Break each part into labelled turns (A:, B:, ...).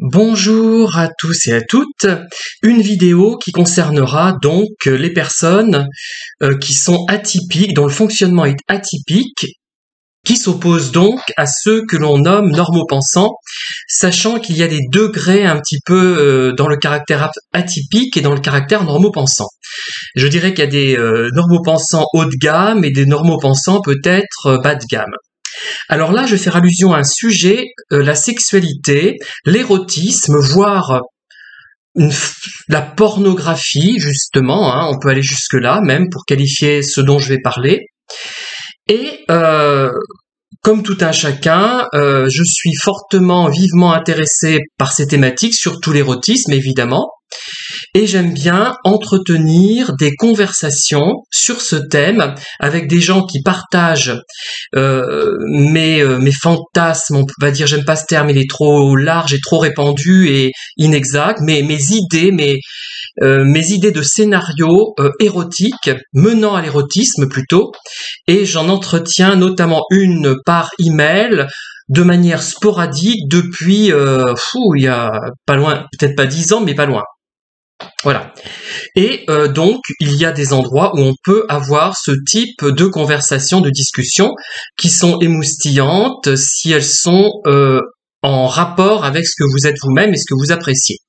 A: Bonjour à tous et à toutes. Une vidéo qui concernera donc les personnes qui sont atypiques, dont le fonctionnement est atypique, qui s'opposent donc à ceux que l'on nomme normopensants, sachant qu'il y a des degrés un petit peu dans le caractère atypique et dans le caractère normopensant. Je dirais qu'il y a des normopensants haut de gamme et des normopensants peut-être bas de gamme. Alors là, je vais faire allusion à un sujet, la sexualité, l'érotisme, voire la pornographie, justement, hein, on peut aller jusque-là même pour qualifier ce dont je vais parler. Et comme tout un chacun, je suis vivement intéressé par ces thématiques, surtout l'érotisme évidemment, et j'aime bien entretenir des conversations sur ce thème avec des gens qui partagent mes fantasmes, on va dire, j'aime pas ce terme, il est trop large et trop répandu et inexact, mais mes idées de scénarios érotiques, menant à l'érotisme plutôt, et j'en entretiens notamment une par email, de manière sporadique depuis, il y a pas loin, peut-être pas 10 ans, mais pas loin. Voilà. Et donc, il y a des endroits où on peut avoir ce type de conversation, de discussion, qui sont émoustillantes si elles sont en rapport avec ce que vous êtes vous-même et ce que vous appréciez.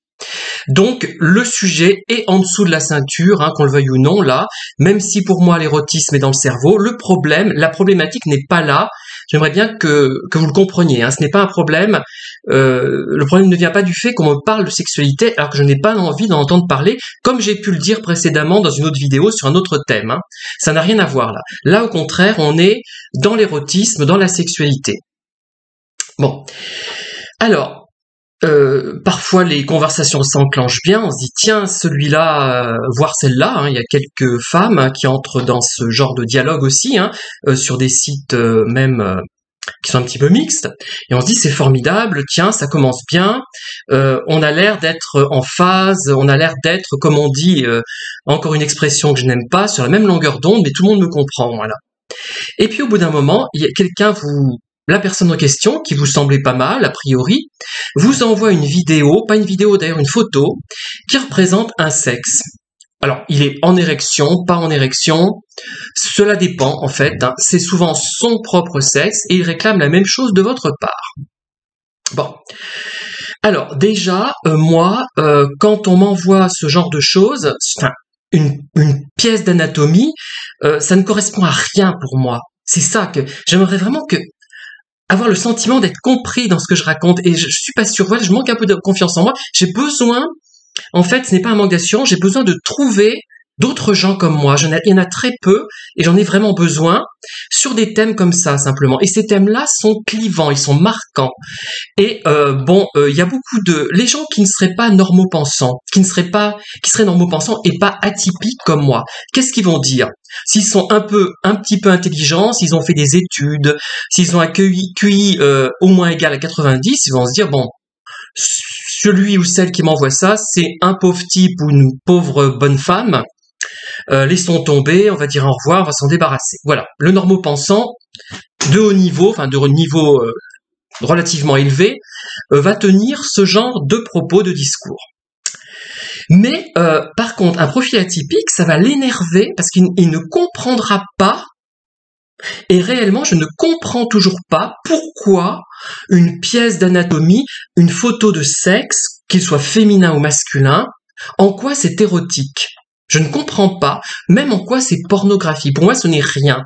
A: Donc, le sujet est en dessous de la ceinture, hein, qu'on le veuille ou non, là, même si pour moi l'érotisme est dans le cerveau, la problématique n'est pas là. J'aimerais bien que vous le compreniez, hein. Ce n'est pas un problème. Le problème ne vient pas du fait qu'on me parle de sexualité alors que je n'ai pas envie d'en entendre parler, comme j'ai pu le dire précédemment dans une autre vidéo sur un autre thème, hein. Ça n'a rien à voir là. Là, au contraire, on est dans l'érotisme, dans la sexualité. Bon. Alors, parfois les conversations s'enclenchent bien, on se dit tiens celui-là, voire celle-là, hein, il y a quelques femmes hein, qui entrent dans ce genre de dialogue aussi, hein, sur des sites même qui sont un petit peu mixtes, et on se dit c'est formidable, tiens ça commence bien, on a l'air d'être en phase, on a l'air d'être, comme on dit, encore une expression que je n'aime pas, sur la même longueur d'onde, mais tout le monde me comprend, voilà. Et puis au bout d'un moment, il y a la personne en question, qui vous semblait pas mal, a priori, vous envoie une vidéo, pas une vidéo d'ailleurs, une photo, qui représente un sexe. Alors, il est en érection, pas en érection, cela dépend en fait, hein. C'est souvent son propre sexe, et il réclame la même chose de votre part. Bon. Alors, déjà, moi, quand on m'envoie ce genre de choses, enfin, une pièce d'anatomie, ça ne correspond à rien pour moi. C'est ça que j'aimerais vraiment avoir le sentiment d'être compris dans ce que je raconte, et je suis pas sûre, voilà, je manque un peu de confiance en moi, j'ai besoin, en fait, ce n'est pas un manque d'assurance, j'ai besoin de trouver d'autres gens comme moi, il y en a très peu, et j'en ai vraiment besoin, sur des thèmes comme ça, simplement, et ces thèmes-là sont clivants, ils sont marquants, et il y a beaucoup les gens qui ne seraient pas normopensants, qui seraient normopensants et pas atypiques comme moi, qu'est-ce qu'ils vont dire? S'ils sont un petit peu intelligents, s'ils ont fait des études, s'ils ont un QI au moins égal à 90, ils vont se dire, bon, celui ou celle qui m'envoie ça, c'est un pauvre type ou une pauvre bonne femme, laissons tomber, on va dire au revoir, on va s'en débarrasser. Voilà, le normopensant de haut niveau, enfin de niveau relativement élevé, va tenir ce genre de propos, de discours. Mais par contre, un profil atypique, ça va l'énerver parce qu'il ne comprendra pas, et réellement, je ne comprends toujours pas pourquoi une pièce d'anatomie, une photo de sexe, qu'il soit féminin ou masculin, en quoi c'est érotique. Je ne comprends pas, même en quoi c'est pornographie. Pour moi, ce n'est rien.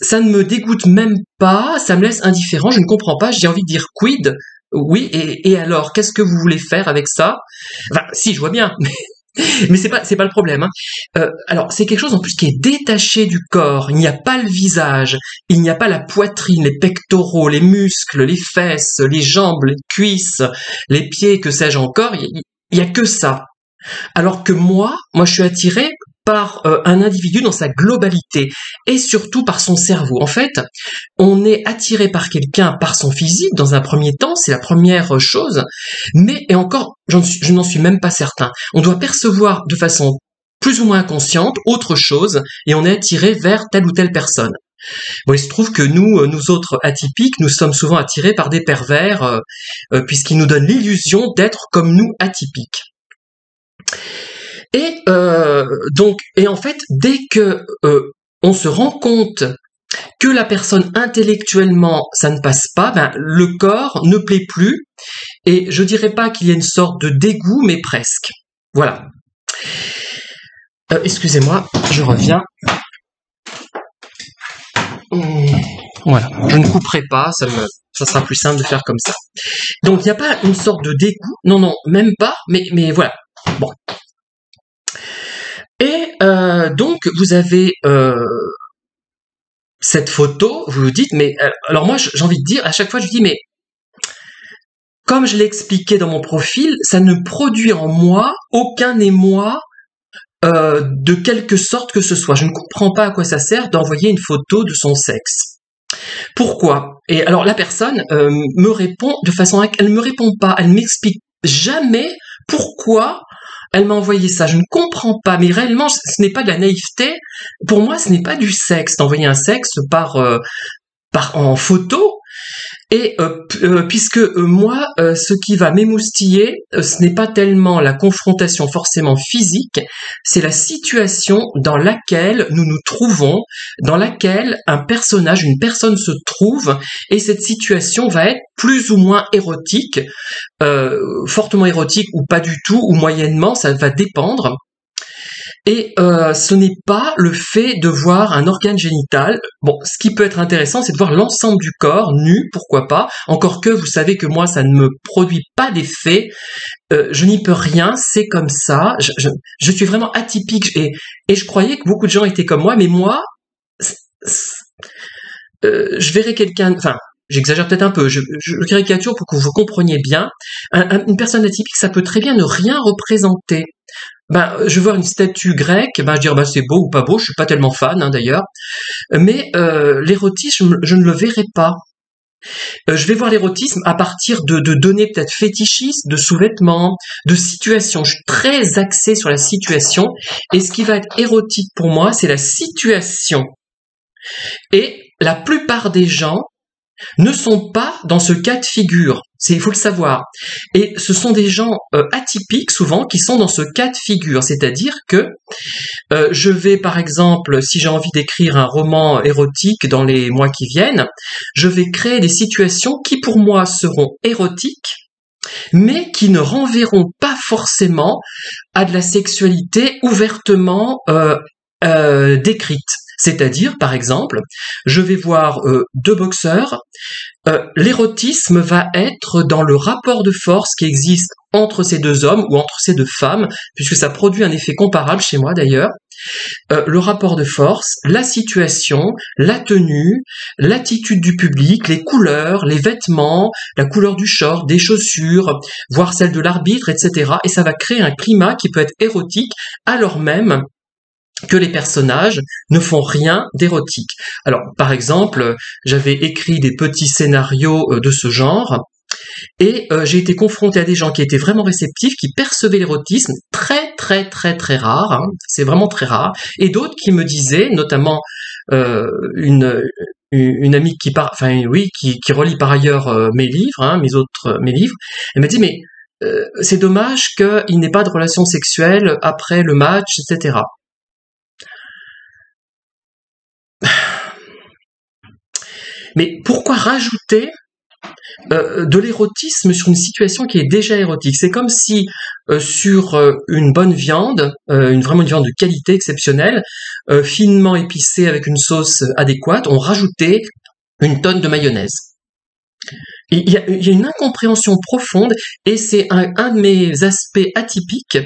A: Ça ne me dégoûte même pas, ça me laisse indifférent, je ne comprends pas, j'ai envie de dire quid. Oui, et alors, qu'est-ce que vous voulez faire avec ça? Enfin, si, je vois bien, mais c'est pas le problème, hein. Alors, c'est quelque chose en plus qui est détaché du corps. Il n'y a pas le visage, il n'y a pas la poitrine, les pectoraux, les muscles, les fesses, les jambes, les cuisses, les pieds, que sais-je encore. Il y a que ça. Alors que moi, je suis attiré par un individu dans sa globalité et surtout par son cerveau. En fait, on est attiré par quelqu'un par son physique dans un premier temps, c'est la première chose, mais et encore, je n'en suis même pas certain. On doit percevoir de façon plus ou moins inconsciente autre chose et on est attiré vers telle ou telle personne. Bon, il se trouve que nous autres atypiques, nous sommes souvent attirés par des pervers, puisqu'ils nous donnent l'illusion d'être comme nous atypiques. Et et en fait, dès que on se rend compte que la personne intellectuellement ça ne passe pas, ben le corps ne plaît plus, et je dirais pas qu'il y a une sorte de dégoût, mais presque. Voilà. Excusez-moi, je reviens. Voilà, je ne couperai pas, ça sera plus simple de faire comme ça. Donc il n'y a pas une sorte de dégoût, non, même pas, mais voilà. Bon. Et donc vous avez cette photo, vous vous dites, mais alors moi j'ai envie de dire, à chaque fois je dis, mais comme je l'ai expliqué dans mon profil, ça ne produit en moi aucun émoi de quelque sorte que ce soit. Je ne comprends pas à quoi ça sert d'envoyer une photo de son sexe. Pourquoi? Et alors la personne me répond de façon... Elle ne me répond pas, elle ne m'explique jamais pourquoi elle m'a envoyé ça. Je ne comprends pas, mais réellement, ce n'est pas de la naïveté. Pour moi, ce n'est pas du sexe, d'envoyer un sexe en photo. Et puisque moi, ce qui va m'émoustiller, ce n'est pas tellement la confrontation forcément physique, c'est la situation dans laquelle nous nous trouvons, dans laquelle une personne se trouve, et cette situation va être plus ou moins érotique, fortement érotique ou pas du tout, ou moyennement, ça va dépendre. Et ce n'est pas le fait de voir un organe génital. Bon, ce qui peut être intéressant, c'est de voir l'ensemble du corps nu, pourquoi pas. Encore que vous savez que moi, ça ne me produit pas d'effet. Je n'y peux rien, c'est comme ça. Je suis vraiment atypique et je croyais que beaucoup de gens étaient comme moi, mais moi, je verrais quelqu'un. Enfin, j'exagère peut-être un peu. Je caricature pour que vous compreniez bien. Une personne atypique, ça peut très bien ne rien représenter. Je vois une statue grecque, je dire c'est beau ou pas beau, je suis pas tellement fan d'ailleurs, mais l'érotisme, je ne le verrai pas. Je vais voir l'érotisme à partir de données peut-être fétichistes, de sous-vêtements, de situations. Je suis très axée sur la situation, et ce qui va être érotique pour moi, c'est la situation. Et la plupart des gens ne sont pas dans ce cas de figure. Il faut le savoir. Et ce sont des gens atypiques, souvent, qui sont dans ce cas de figure. C'est-à-dire que je vais, par exemple, si j'ai envie d'écrire un roman érotique dans les mois qui viennent, je vais créer des situations qui, pour moi, seront érotiques, mais qui ne renverront pas forcément à de la sexualité ouvertement décrite. C'est-à-dire, par exemple, je vais voir deux boxeurs, l'érotisme va être dans le rapport de force qui existe entre ces deux hommes ou entre ces deux femmes, puisque ça produit un effet comparable chez moi d'ailleurs. Le rapport de force, la situation, la tenue, l'attitude du public, les couleurs, les vêtements, la couleur du short, des chaussures, voire celle de l'arbitre, etc. Et ça va créer un climat qui peut être érotique alors même que les personnages ne font rien d'érotique. Alors, par exemple, j'avais écrit des petits scénarios de ce genre, et j'ai été confronté à des gens qui étaient vraiment réceptifs, qui percevaient l'érotisme, très rare, hein, c'est vraiment très rare, et d'autres qui me disaient, notamment une amie qui relit par ailleurs mes livres, mes livres, elle m'a dit mais c'est dommage qu'il n'ait pas de relation sexuelle après le match, etc. Mais pourquoi rajouter de l'érotisme sur une situation qui est déjà érotique? C'est comme si sur une bonne viande, vraiment une viande de qualité exceptionnelle, finement épicée avec une sauce adéquate, on rajoutait une tonne de mayonnaise. Il y a une incompréhension profonde, et c'est un de mes aspects atypiques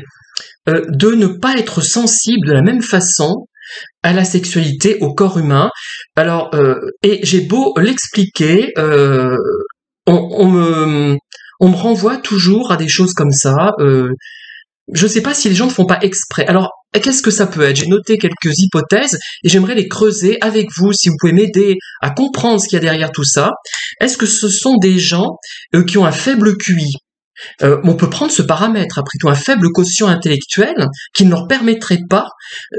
A: de ne pas être sensible de la même façon à la sexualité, au corps humain. Alors, et j'ai beau l'expliquer, on me renvoie toujours à des choses comme ça. Je ne sais pas si les gens ne font pas exprès. Alors, qu'est-ce que ça peut être? J'ai noté quelques hypothèses et j'aimerais les creuser avec vous, si vous pouvez m'aider à comprendre ce qu'il y a derrière tout ça. Est-ce que ce sont des gens qui ont un faible QI? On peut prendre ce paramètre, après tout, un faible quotient intellectuel qui ne leur permettrait pas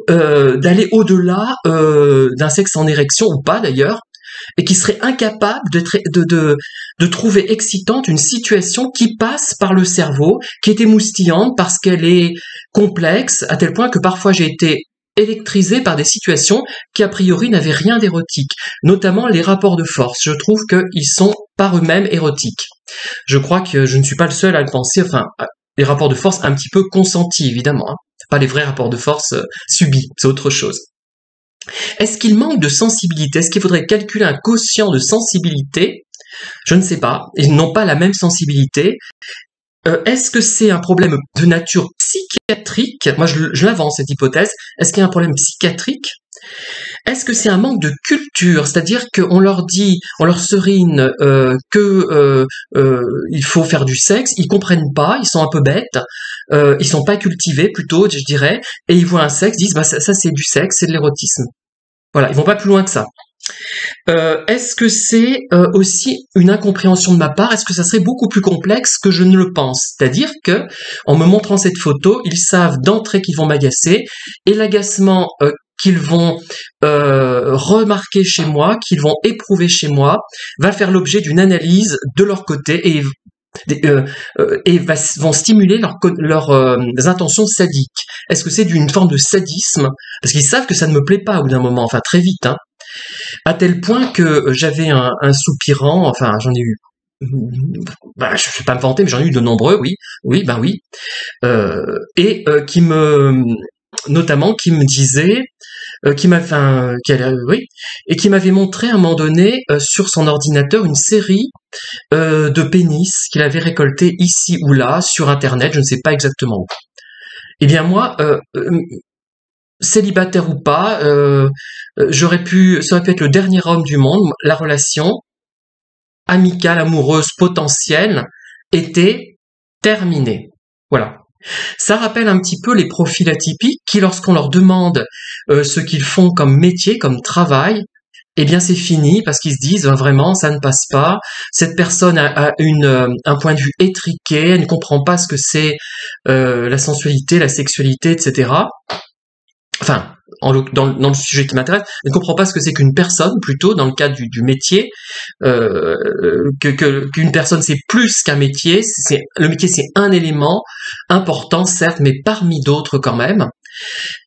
A: d'aller au-delà d'un sexe en érection, ou pas d'ailleurs, et qui serait incapable de trouver excitante une situation qui passe par le cerveau, qui est émoustillante parce qu'elle est complexe, à tel point que parfois j'ai été électrisé par des situations qui a priori n'avaient rien d'érotique, notamment les rapports de force. Je trouve qu'ils sont par eux-mêmes érotiques. Je crois que je ne suis pas le seul à le penser, enfin, les rapports de force un petit peu consentis, évidemment, hein. Pas les vrais rapports de force subis, c'est autre chose. Est-ce qu'il manque de sensibilité? Est-ce qu'il faudrait calculer un quotient de sensibilité? Je ne sais pas. Ils n'ont pas la même sensibilité. Est-ce que c'est un problème de nature psychiatrique? Moi, je l'avance, cette hypothèse. Est-ce qu'il y a un problème psychiatrique? Est-ce que c'est un manque de culture? C'est-à-dire qu'on leur dit, on leur serine que il faut faire du sexe, ils comprennent pas, ils sont un peu bêtes, ils sont pas cultivés plutôt, je dirais, et ils voient un sexe, disent bah ça c'est du sexe, c'est de l'érotisme. Voilà, ils vont pas plus loin que ça. Est-ce que c'est aussi une incompréhension de ma part? Est-ce que ça serait beaucoup plus complexe que je ne le pense? C'est-à-dire que, en me montrant cette photo, ils savent d'entrée qu'ils vont m'agacer, et l'agacement qu'ils vont remarquer chez moi, qu'ils vont éprouver chez moi, va faire l'objet d'une analyse de leur côté et vont stimuler leurs intentions sadiques. Est-ce que c'est d'une forme de sadisme? Parce qu'ils savent que ça ne me plaît pas au bout d'un moment, enfin très vite, hein. À tel point que j'avais un soupirant, enfin j'en ai eu, bah, je vais pas me vanter, mais j'en ai eu de nombreux, oui, oui, ben oui, qui me, notamment, qui me disait, oui, et qui m'avait montré à un moment donné sur son ordinateur une série de pénis qu'il avait récolté ici ou là sur Internet, je ne sais pas exactement où. Eh bien moi, célibataire ou pas, ça aurait pu être le dernier homme du monde. La relation amicale, amoureuse, potentielle était terminée. Voilà. Ça rappelle un petit peu les profils atypiques qui, lorsqu'on leur demande ce qu'ils font comme métier, comme travail, eh bien c'est fini parce qu'ils se disent vraiment ça ne passe pas. Cette personne a un point de vue étriqué, elle ne comprend pas ce que c'est la sensualité, la sexualité, etc. Enfin, dans le sujet qui m'intéresse, elle ne comprend pas ce que c'est qu'une personne, plutôt dans le cadre du métier, qu'une personne c'est plus qu'un métier. Le métier c'est un élément important certes, mais parmi d'autres quand même.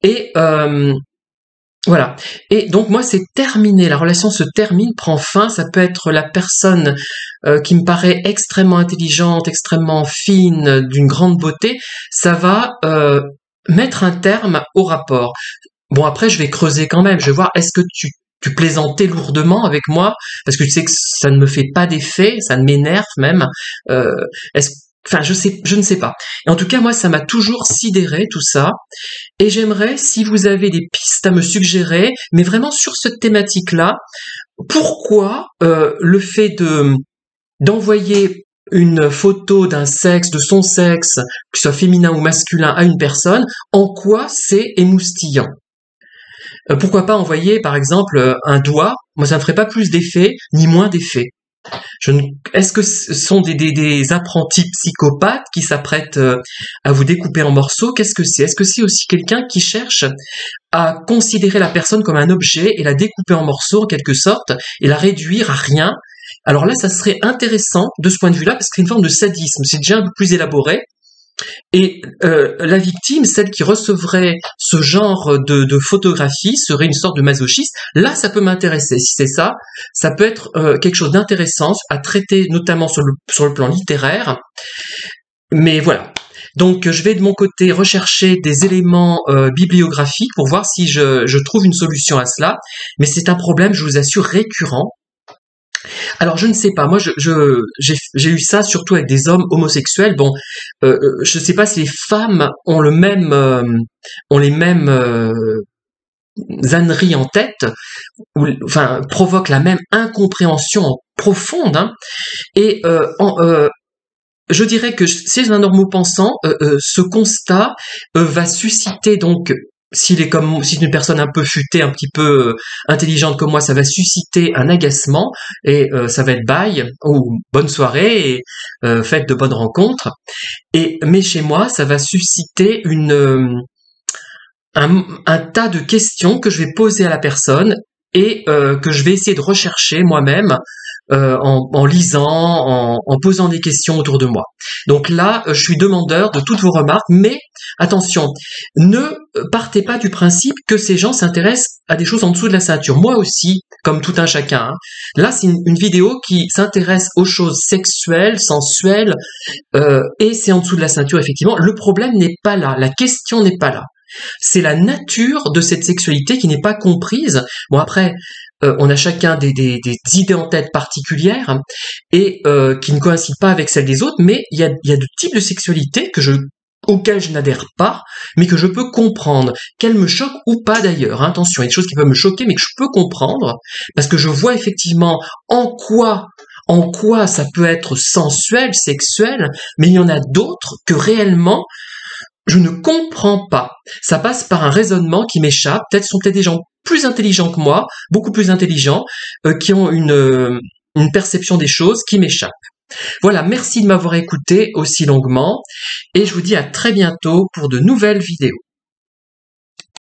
A: Et voilà. Et donc moi c'est terminé, la relation se termine, prend fin. Ça peut être la personne qui me paraît extrêmement intelligente, extrêmement fine, d'une grande beauté. Ça va mettre un terme au rapport. Bon, après, je vais creuser quand même. Je vais voir, est-ce que tu plaisantais lourdement avec moi? Parce que tu sais que ça ne me fait pas d'effet, ça m'énerve même. Enfin, je ne sais pas. Et en tout cas, moi, ça m'a toujours sidéré, tout ça. Et j'aimerais, si vous avez des pistes à me suggérer, mais vraiment sur cette thématique-là, pourquoi le fait d'envoyer une photo d'un sexe, de son sexe, que ce soit féminin ou masculin, à une personne, en quoi c'est émoustillant? Pourquoi pas envoyer, par exemple, un doigt? Moi, ça ne ferait pas plus d'effet, ni moins d'effet. Est-ce que ce sont des apprentis psychopathes qui s'apprêtent à vous découper en morceaux? Qu'est-ce que c'est? Est-ce que c'est aussi quelqu'un qui cherche à considérer la personne comme un objet et la découper en morceaux, en quelque sorte, et la réduire à rien? Alors là, ça serait intéressant de ce point de vue-là, parce que c'est une forme de sadisme, c'est déjà un peu plus élaboré. Et la victime, celle qui recevrait ce genre de photographie, serait une sorte de masochiste. Là, ça peut m'intéresser. Si c'est ça, ça peut être quelque chose d'intéressant à traiter, notamment sur le plan littéraire. Mais voilà. Donc, je vais de mon côté rechercher des éléments bibliographiques pour voir si je trouve une solution à cela. Mais c'est un problème, je vous assure, récurrent. Alors je ne sais pas, moi j'ai eu ça surtout avec des hommes homosexuels. Bon, je ne sais pas si les femmes ont les mêmes âneries en tête, ou enfin provoquent la même incompréhension profonde. Hein. Et je dirais que chez un normopensant, ce constat va susciter donc s'il est comme, si c'est une personne un peu futée, un petit peu intelligente comme moi, ça va susciter un agacement et ça va être bye ou bonne soirée et faites de bonnes rencontres. Mais chez moi, ça va susciter un tas de questions que je vais poser à la personne et que je vais essayer de rechercher moi-même en lisant, en posant des questions autour de moi. Donc là, je suis demandeur de toutes vos remarques, mais attention, ne partez pas du principe que ces gens s'intéressent à des choses en dessous de la ceinture. Moi aussi, comme tout un chacun. Hein. Là, c'est une vidéo qui s'intéresse aux choses sexuelles, sensuelles, et c'est en dessous de la ceinture, effectivement. Le problème n'est pas là, la question n'est pas là. C'est la nature de cette sexualité qui n'est pas comprise. Bon après, on a chacun des idées en tête particulières et qui ne coïncident pas avec celles des autres, mais il y a de types de sexualité auxquelles je n'adhère pas, mais que je peux comprendre, qu'elles me choquent ou pas d'ailleurs. Hein, attention, il y a des choses qui peuvent me choquer, mais que je peux comprendre, parce que je vois effectivement en quoi ça peut être sensuel, sexuel, mais il y en a d'autres que réellement je ne comprends pas. Ça passe par un raisonnement qui m'échappe. Sont peut-être des gens plus intelligents que moi, beaucoup plus intelligents, qui ont une perception des choses qui m'échappe. Voilà, merci de m'avoir écouté aussi longuement et je vous dis à très bientôt pour de nouvelles vidéos.